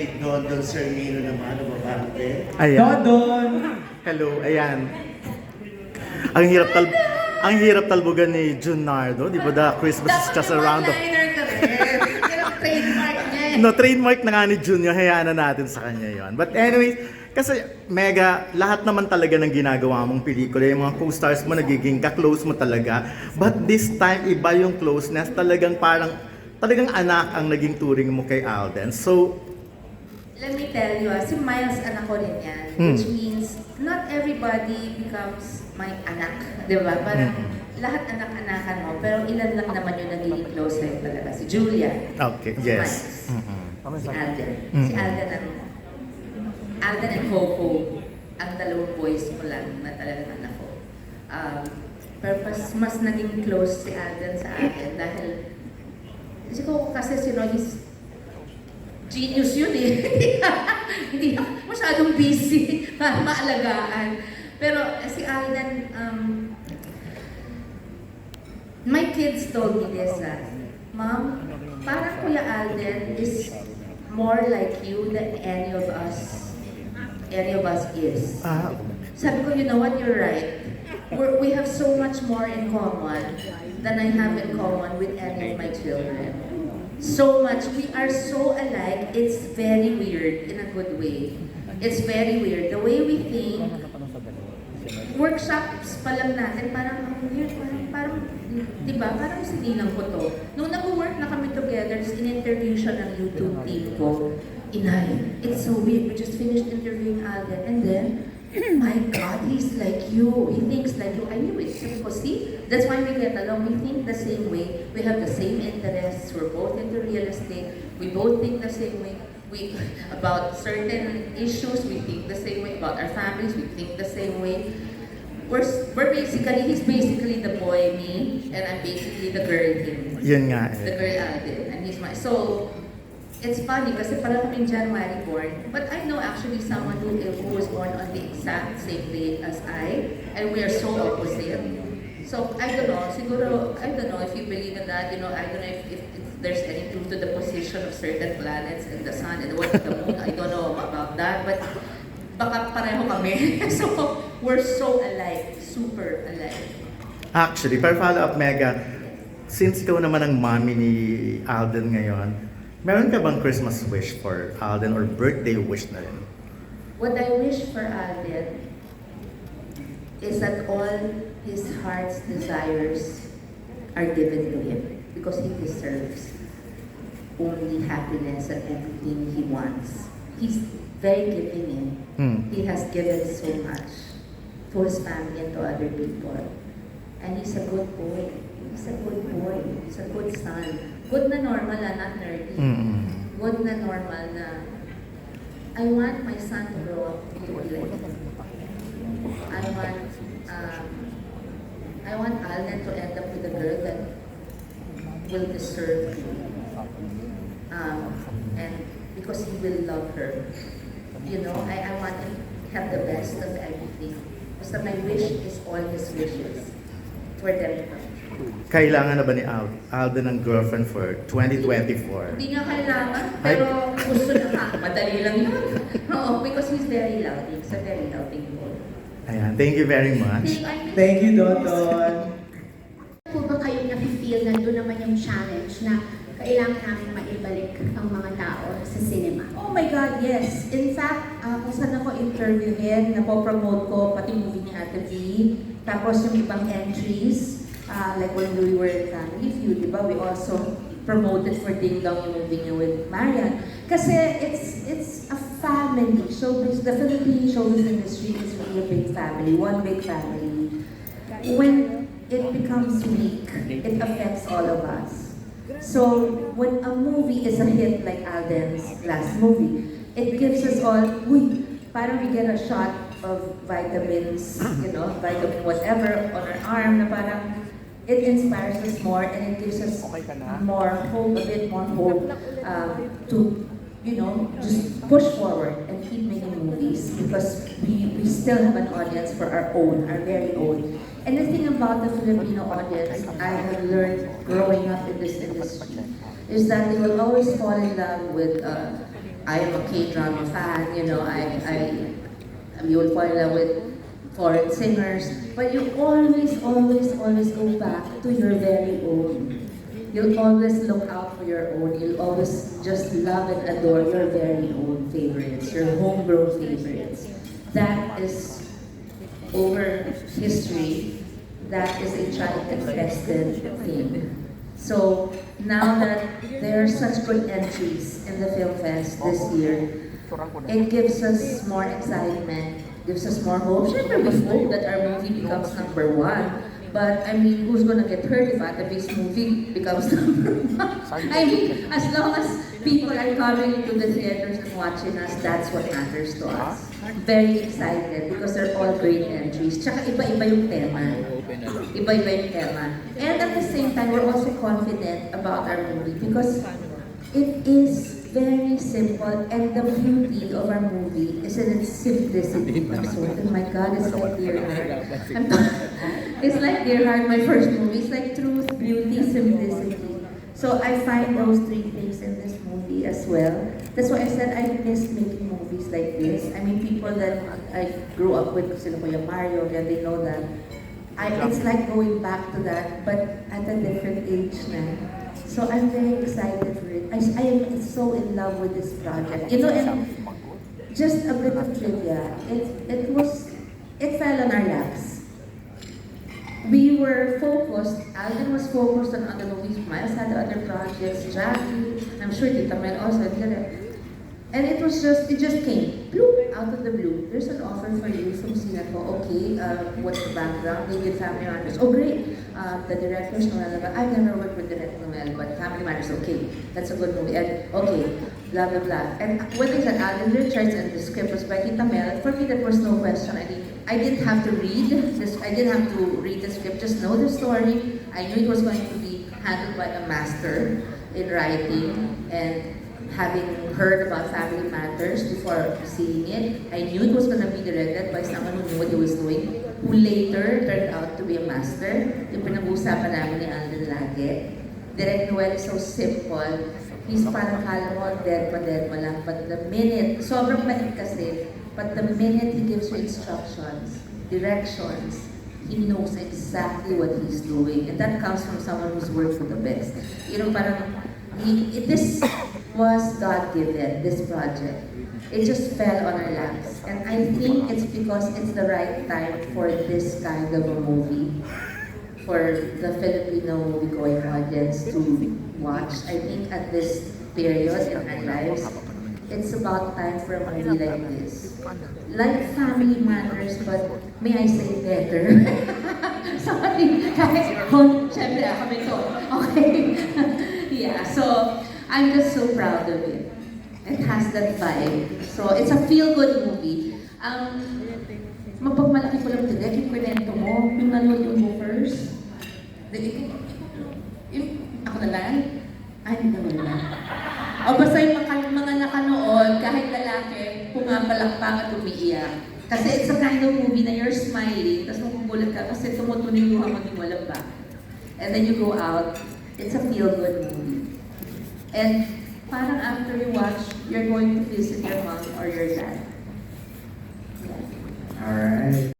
kay Dodon Sermino naman, babante. Ayan. Dodon! Hello, ayan. Ang hirap talbogan ni Junardo, di ba? The Christmas is just around the... One-liner ka rin. Yan ang trademark niya eh. No, trademark na nga ni Junior, hayaan na natin sa kanya yon. But anyways, kasi mega, lahat naman talaga ng ginagawa mong pelikula, yung mga co-stars mo, nagiging ka-close mo talaga. But this time, iba yung closeness, talagang anak ang naging turing mo kay Alden. So, Let me tell you, si Miles anak ko rin yan. Which means, not everybody becomes my anak. Di ba? Parang lahat anak-anakan mo, pero ilan lang naman yung nagiging close sa'yo talaga. Si Julia. okay, Si yes. Miles. Si Alden. Si Alden and Coco, ang dalawang boys ko lang na talagang anak ko. Pero mas naging close si Alden sa akin dahil si Coco kasi he's genius yun eh. Hindi masyadong busy para maalagaan. Pero si Alden, my kids told me this, Mom, parang Kuya Alden is more like you than any of us is. Sabi ko, you know what, you're right. We have so much more in common than I have in common with any of my children. So much. We are so alike. It's very weird in a good way. It's very weird. The way we think, workshops pa lang natin, parang ang weird, parang diba, parang sinilang ko to. Nung nag-work na kami together, in-interview siya ng YouTube team ko, Inay, it's so weird. We just finished interviewing Alden, and then, my God, he's like you. He thinks like you. I knew it. Because see, that's why we get along. We think the same way. We have the same interests. We're both into real estate. We both think the same way. About certain issues, we think the same way. About our families, we think the same way. We're basically, he's basically the boy, me, and I'm basically the girl, him. Yun nga The girl, Alden, and he's my, so, it's funny kasi pala kaming January born, but I know actually someone who was born on the exact same day as I, and we are so opposite. So, I don't know, siguro, I don't know if you believe in that, I don't know if there's any truth to the position of certain planets and the sun and what the moon, I don't know about that, but baka pareho kami. So, we're so alike, super alike. Actually, para follow up, Mega, since ikaw naman ang mommy ni Alden ngayon, meron ka bang Christmas wish for Alden or birthday wish na rin? What I wish for Alden is that all his heart's desires are given to him because he deserves only happiness and everything he wants. He's very giving in. He has given so much to his family and to other people. And he's a good boy. He's a good boy. He's a good son. Good na normal, not nerdy. Good na normal na I want my son to grow up to be like him. I want Alden to end up with a girl that will deserve him. And because he will love her. You know, I want him to have the best of everything. Basta my wish is all his wishes for them. Kailangan na ba ni Alden ng girlfriend for 2024? Hindi nga kailangan, pero gusto na nga. Madali lang yun. Oo, because he's very loving. He's a very loving boy. Ayan, thank you very much. Thank you, Dodon. Po ba kayo nafe-feel na doon naman yung challenge na kailangan namin maibalik ang mga tao sa cinema? Oh my God, yes. In fact, kung saan ako interviewin, napopromote ko pati movie ni Ate V, tapos yung ibang entries, like when we were in Family Feud, diba? We also promoted for Ding Dong yung movie niya with Marian. Kasi it's a family. Showbiz, the Philippine showbiz industry is really a big family, one big family. When it becomes weak, it affects all of us. So when a movie is a hit like Alden's last movie, it gives us all, parang we get a shot of vitamins, vitamin whatever on our arm na parang it inspires us more and it gives us more hope, a bit more hope to, just push forward and keep making movies because we still have an audience for our very own. And the thing about the Filipino audience I have learned growing up in this industry is that they will always fall in love with I'm a K-drama fan, you know, you will fall in love with foreign singers, but you always go back to your very own. You'll always look out for your own. You'll always just love and adore your very own favorites, your homegrown favorites. That is over history. That is a child-infested thing. So now that there are such good entries in the Film Fest this year, it gives us more excitement, gives us more hope. Siyempre, we hope that our movie becomes number one. But I mean, who's gonna get hurt if Atabi's movie becomes number one? I mean, as long as people are coming into the theaters and watching us, that's what matters to us. Very excited because they're all great entries. Tsaka iba-iba yung tema. Iba-iba yung tema. And at the same time, we're also confident about our movie because it is very simple, and the beauty of our movie is in its simplicity. So, oh my God, it's like Dear Heart. It's like Dear Heart, my first movie. It's like truth, beauty, simplicity. So I find those three things in this movie as well. That's why I said I miss making movies like this. I mean, people that I grew up with, sila Kuya Mario, yeah, they know that. It's like going back to that, but at a different age now. So I'm very excited for it. I am so in love with this project. You know, and just a bit of trivia, it fell on our laps. We were focused, Alden was focused on other movies, Miles had other projects, Jackie, I'm sure Tita Mel also, and it just came, bloop, out of the blue. There's an offer for you from Cineko. Okay, what's the background? They did Family Matters. Oh, great. The director's Noel. I've never worked with Director Noel, but Family Matters, okay. That's a good movie. And okay, blah, blah, blah. And when they said Alden Richards and the script was by Tita Mel, for me, that was no question. I didn't have to read this. I didn't have to read the script, just know the story. I knew it was going to be handled by a master in writing, and having heard about Family Matters before seeing it, I knew it was going to be directed by someone who knew what he was doing, who later turned out to be a master. Yung pinag-uusapan namin ni Alden lagi. Direct Noel is so simple. He's parang kala mo, Dedma lang. But the minute, sobrang bait kasi, but the minute he gives you instructions, directions, he knows exactly what he's doing. And that comes from someone who's worked for the best. You know, parang, this was God-given, this project. It just fell on our laps. And I think it's because it's the right time for this kind of a movie, for the Filipino movie-going audience to watch. I think at this period in our lives, it's about time for a movie like this. Like Family Matters, but may I say better? Sorry, kahit, syempre, kami to. Okay. Yeah, so, I'm just so proud of it. It has that vibe. So, it's a feel-good movie. Mapagmalaki ko lang direct yung kuwento mo, yung nanood yung mo first. Ako na lang? Ay, hindi naman lang. O basta yung mga nakanood, kahit lalaki, pumapalakpak at umiiyak. Kasi it's a kind of movie na you're smiling, tapos magugulat ka kasi tumutuloy yung mga walang back. And then you go out, it's a feel-good movie. And parang after you watch, you're going to visit your mom or your dad. Yeah. Alright.